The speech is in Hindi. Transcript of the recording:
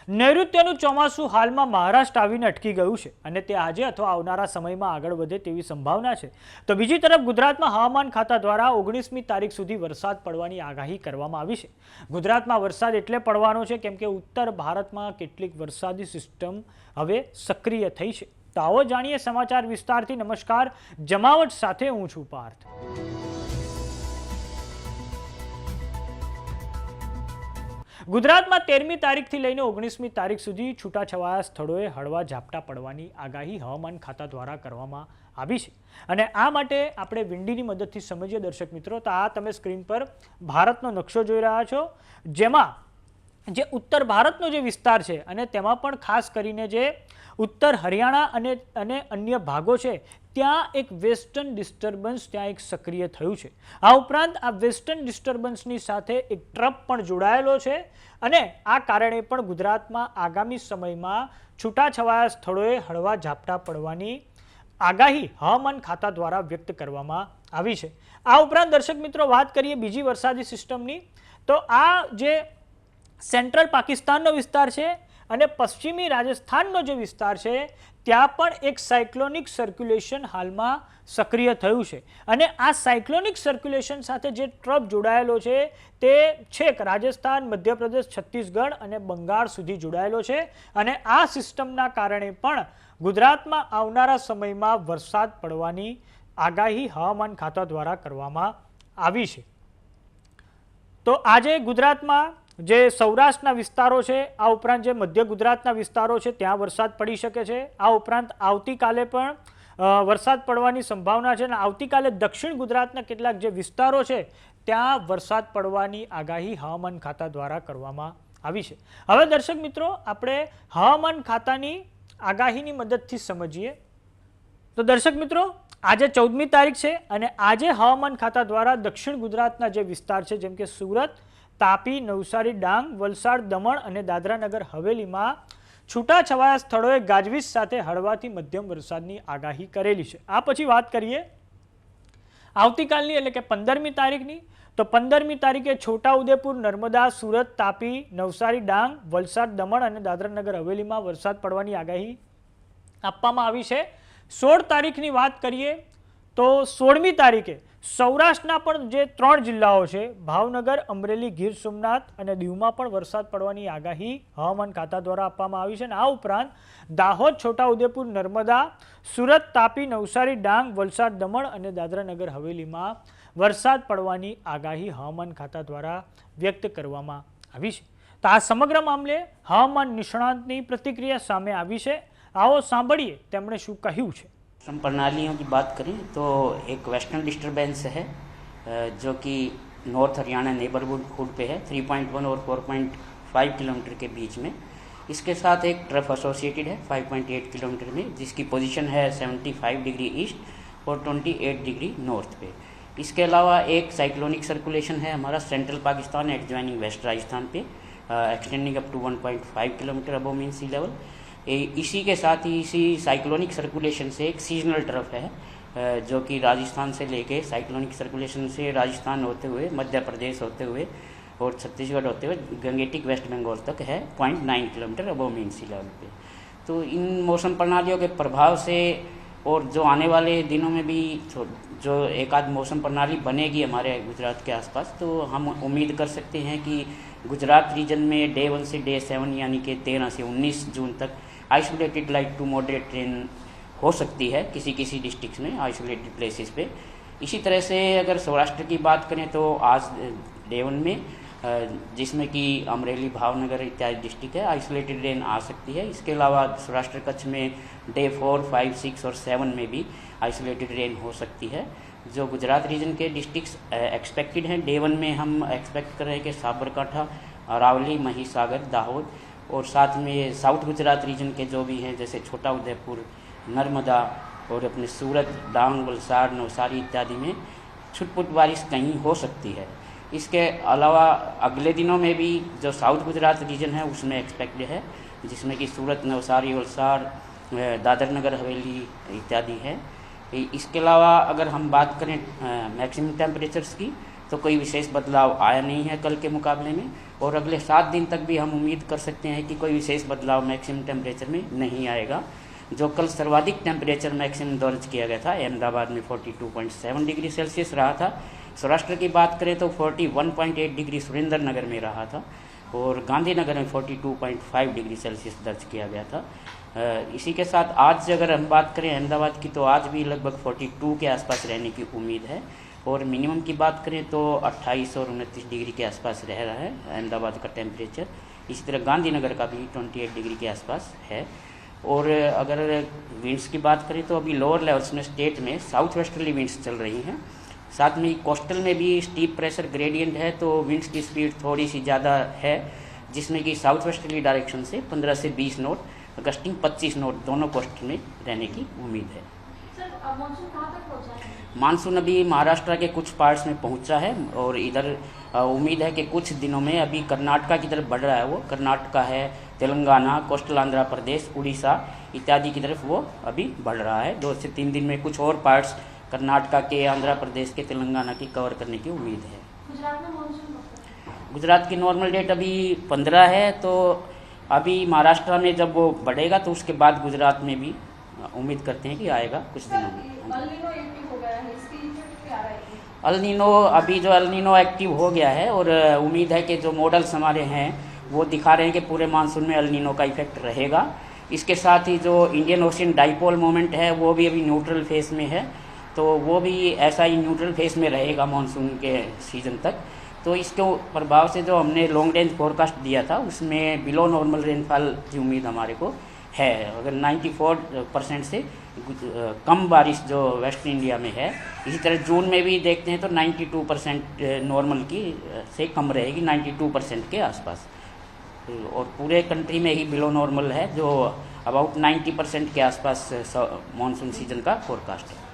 નૈઋત્યનું ચોમાસું હાલમાં મહારાષ્ટ્ર આવીને અટકી ગયું છે અને તે આજે અથવા આવનારા સમયમાં આગળ વધે તેવી સંભાવના છે। તો બીજી તરફ ગુજરાતમાં હવામાન ખાતા દ્વારા 19મી તારીખ સુધી વરસાદ પડવાની આગાહી કરવામાં આવી છે। ગુજરાતમાં વરસાદ એટલે પડવાનો છે કેમ કે ઉત્તર ભારતમાં કેટલીક વરસાદી સિસ્ટમ હવે સક્રિય થઈ છે। તો આવો જાણીએ સમાચાર વિસ્તારથી। નમસ્કાર, જમાવટ સાથે હું છું પાર્થ। ગુજરાતમાં 13મી તારીખથી લઈને 19મી તારીખ સુધી છૂટાછવાયા સ્થળોએ હળવા ઝાપટા પડવાની આગાહી હવામાન ખાતા દ્વારા કરવામાં આવી છે અને આ માટે આપણે વિંડીની મદદથી સમજીએ દર્શક મિત્રો। તો આ તમે સ્ક્રીન પર ભારતનો નકશો જોઈ રહ્યા છો, જેમાં જે ઉત્તર ભારતનો જે વિસ્તાર છે અને તેમાં પણ ખાસ કરીને જે ઉત્તર હરિયાણા અને અન્ય ભાગો છે ત્યાં એક વેસ્ટર્ન ડિસ્ટર્બન્સ ત્યાં એક સક્રિય થયું છે। આ ઉપરાંત આ વેસ્ટર્ન ડિસ્ટર્બન્સની સાથે એક ટ્રફ પણ જોડાયેલો છે અને આ કારણે પણ ગુજરાતમાં આગામી સમયમાં છૂટાછવાયા સ્થળોએ હળવા ઝાપટા પડવાની આગાહી હવામાન ખાતા દ્વારા વ્યક્ત કરવામાં આવી છે। આ ઉપરાંત દર્શક મિત્રો વાત કરીએ બીજી વરસાદી સિસ્ટમની, તો આ જે સેન્ટ્રલ પાકિસ્તાનનો વિસ્તાર છે અને પશ્ચિમી રાજસ્થાનનો જે વિસ્તાર છે ત્યાં પણ એક સાયક્લોનિક સર્ક્યુલેશન હાલમાં સક્રિય થયું છે અને આ સાયક્લોનિક સર્ક્યુલેશન સાથે જે ટ્રફ જોડાયેલો છે તે છેક રાજસ્થાન, મધ્યપ્રદેશ, છત્તીસગઢ અને બંગાળ સુધી જોડાયેલો છે અને આ સિસ્ટમના કારણે પણ ગુજરાતમાં આવનારા સમયમાં વરસાદ પડવાની આગાહી હવામાન ખાતા દ્વારા કરવામાં આવી છે। તો આજે ગુજરાતમાં જે સૌરાષ્ટ્રના વિસ્તારો છે, આ ઉપરાંત જે મધ્ય ગુજરાતના વિસ્તારો છે ત્યાં વરસાદ પડી શકે છે। આ ઉપરાંત આવતીકાલે પણ વરસાદ પડવાની સંભાવના છે અને આવતીકાલે દક્ષિણ ગુજરાતના કેટલાક જે વિસ્તારો છે ત્યાં વરસાદ પડવાની આગાહી હવામાન ખાતા દ્વારા કરવામાં આવી છે। હવે દર્શક મિત્રો આપણે હવામાન ખાતાની આગાહીની મદદથી સમજીએ। તો દર્શક મિત્રો આજે 14મી તારીખ છે અને આજે હવામાન ખાતા દ્વારા દક્ષિણ ગુજરાતના જે વિસ્તાર છે જેમ કે સુરત, તાપી, નવસારી, ડાંગ, વલસાડ, દમણ અને દાદરાનગર હવેલીમાં છૂટાછવાયા સ્થળોએ ગાજવીજ સાથે હળવાથી મધ્યમ વરસાદની આગાહી કરેલી છે। આ પછી વાત કરીએ આવતીકાલની એટલે કે 15મી તારીખની, તો 15મી તારીખે છોટાઉદેપુર, નર્મદા, સુરત, તાપી, નવસારી, ડાંગ, વલસાડ, દમણ અને દાદરાનગર હવેલીમાં વરસાદ પડવાની આગાહી આપવામાં આવી છે। 16 તારીખની વાત કરીએ તો 16મી તારીખે સૌરાષ્ટ્રના પણ જે 3 જિલ્લાઓ છે ભાવનગર, અમરેલી, ગીર સોમનાથ અને દીવમાં પણ વરસાદ પડવાની આગાહી હવામાન ખાતા દ્વારા આપવામાં આવી છે અને આ ઉપરાંત દાહોદ, છોટાઉદેપુર, નર્મદા, સુરત, તાપી, નવસારી, ડાંગ, વલસાડ, દમણ અને દાદરાનગર હવેલીમાં વરસાદ પડવાની આગાહી હવામાન ખાતા દ્વારા વ્યક્ત કરવામાં આવી છે। તો આ સમગ્ર મામલે હવામાન નિષ્ણાતની પ્રતિક્રિયા સામે આવી છે। आओ सांभळिए તેમણે શું કહ્યું છે। मौसम प्रणालियों की बात करें तो एक वेस्टर्न डिस्टर्बेंस है जो कि नॉर्थ हरियाणा नेबरहुड हुड पे है 3.1 और 4.5 किलोमीटर के बीच में। इसके साथ एक ट्रफ एसोसिएटेड है 5.8 किलोमीटर में, जिसकी पोजीशन है 75 डिग्री ईस्ट और 28 डिग्री नॉर्थ पे। इसके अलावा एक साइक्लोनिक सर्कुलेशन है हमारा central Pakistan adjoining west Rajasthan पे, extending up to 1.5 kilometre above mean sea level. इसी के साथ ही इसी साइक्लोनिक सर्कुलेशन से एक सीजनल ट्रफ है जो कि राजस्थान से लेके साइक्लोनिक सर्कुलेशन से राजस्थान होते हुए मध्य प्रदेश होते हुए और छत्तीसगढ़ होते हुए गंगेटिक वेस्ट बंगाल तक है 0.9 kilometre above mean sea level पे। तो इन मौसम प्रणालियों के प्रभाव से और जो आने वाले दिनों में भी जो एक आध मौसम प्रणाली बनेगी हमारे गुजरात के आसपास, तो हम उम्मीद कर सकते हैं कि गुजरात रीजन में डे 1 से डे 7 यानी कि 13 से 19 जून तक isolated light to moderate rain हो सकती है किसी किसी डिस्ट्रिक्ट में, आइसोलेटेड प्लेसेस पे। इसी तरह से अगर सौराष्ट्र की बात करें तो आज डे 1 में जिसमें कि अमरेली, भावनगर इत्यादि डिस्ट्रिक्ट है, आइसोलेटेड रेन आ सकती है। इसके अलावा सौराष्ट्र कच्छ में डे 4, 5, 6 और 7 में भी आइसोलेटेड रेन हो सकती है। जो गुजरात रीजन के डिस्ट्रिक्ट्स एक्सपेक्टेड हैं डे 1 में हम एक्सपेक्ट कर रहे हैं कि साबरकांठा, अरावली, महिसागर, दाहोद और साथ में साउथ गुजरात रीजन के जो भी हैं जैसे छोटा उदयपुर, नर्मदा और अपने सूरत, डांग, वलसाड़, नवसारी इत्यादि में छुटपुट बारिश कहीं हो सकती है। इसके अलावा अगले दिनों में भी जो साउथ गुजरात रीजन है उसमें एक्सपेक्टेड है, जिसमें कि सूरत, नवसारी, वलसाड़, दादर नगर हवेली इत्यादि है। इसके अलावा अगर हम बात करें मैक्सिमम टेम्परेचर्स की तो कोई विशेष बदलाव आया नहीं है कल के मुकाबले में, और अगले 7 दिन तक भी हम उम्मीद कर सकते हैं कि कोई विशेष बदलाव मैक्सिमम टेम्परेचर में नहीं आएगा। जो कल सर्वाधिक टेम्परेचर मैक्सिमम दर्ज किया गया था अहमदाबाद में 42.7 डिग्री सेल्सियस रहा था। सौराष्ट्र की बात करें तो 41.8 डिग्री सुरेंद्र नगर में रहा था, और गांधीनगर में 42.5 डिग्री सेल्सियस दर्ज किया गया था। इसी के साथ आज अगर हम बात करें अहमदाबाद की, तो आज भी लगभग 42 के आसपास रहने की उम्मीद है, और मिनिमम की बात करें तो 28 और 29 डिग्री के आसपास रह रहा है अहमदाबाद का टेम्परेचर। इसी तरह गांधीनगर का भी 28 डिग्री के आसपास है। और अगर विंड्स की बात करें तो अभी लोअर लेवल्स में स्टेट में साउथ वेस्टर्ली विंड्स चल रही हैं, साथ में कोस्टल में भी स्टीप प्रेशर ग्रेडियंट है, तो विंड्स की स्पीड थोड़ी सी ज़्यादा है, जिसमें कि साउथ वेस्टर्ली डायरेक्शन से 15 से 20 नॉट, गस्टिंग 25 नॉट दोनों कोस्ट में रहने की उम्मीद है। सर मानसून कहाँ तक पहुँचा है? मानसून अभी महाराष्ट्र के कुछ पार्ट्स में पहुंचा है, और इधर उम्मीद है कि कुछ दिनों में अभी कर्नाटका की तरफ बढ़ रहा है। वो कर्नाटका है, तेलंगाना, कोस्टल आंध्र प्रदेश, उड़ीसा इत्यादि की तरफ वो अभी बढ़ रहा है। 2 से 3 दिन में कुछ और पार्ट्स कर्नाटका के, आंध्र प्रदेश के, तेलंगाना की कवर करने की उम्मीद है। गुजरात में मानसून कब तक? गुजरात की नॉर्मल डेट अभी 15 है, तो अभी महाराष्ट्र में जब वो बढ़ेगा तो उसके बाद गुजरात में भी उम्मीद करते हैं कि आएगा कुछ दिनों में। अल नीनो एक्टिव हो गया है, इसकी इफेक्ट क्या रहेगी? अल नीनो अभी जो अल नीनो एक्टिव हो गया है, और उम्मीद है कि जो मॉडल्स हमारे हैं वो दिखा रहे हैं कि पूरे मानसून में अल नीनो का इफेक्ट रहेगा। इसके साथ ही जो इंडियन ओशियन डाइपोल मोमेंट है वो भी अभी न्यूट्रल फेस में है, तो वो भी ऐसा ही न्यूट्रल फेस में रहेगा मानसून के सीज़न तक। तो इसके प्रभाव से जो हमने लॉन्ग रेंज फोरकास्ट दिया था उसमें बिलो नॉर्मल रेनफॉल की उम्मीद हमारे को है। अगर 94% से कम बारिश जो वेस्ट इंडिया में है, इसी तरह जून में भी देखते हैं तो 92% नॉर्मल की से कम रहेगी, 92% के आसपास, और पूरे कंट्री में ही बिलो नॉर्मल है, जो अबाउट 90% के आसपास मानसून सीजन का फोरकास्ट है।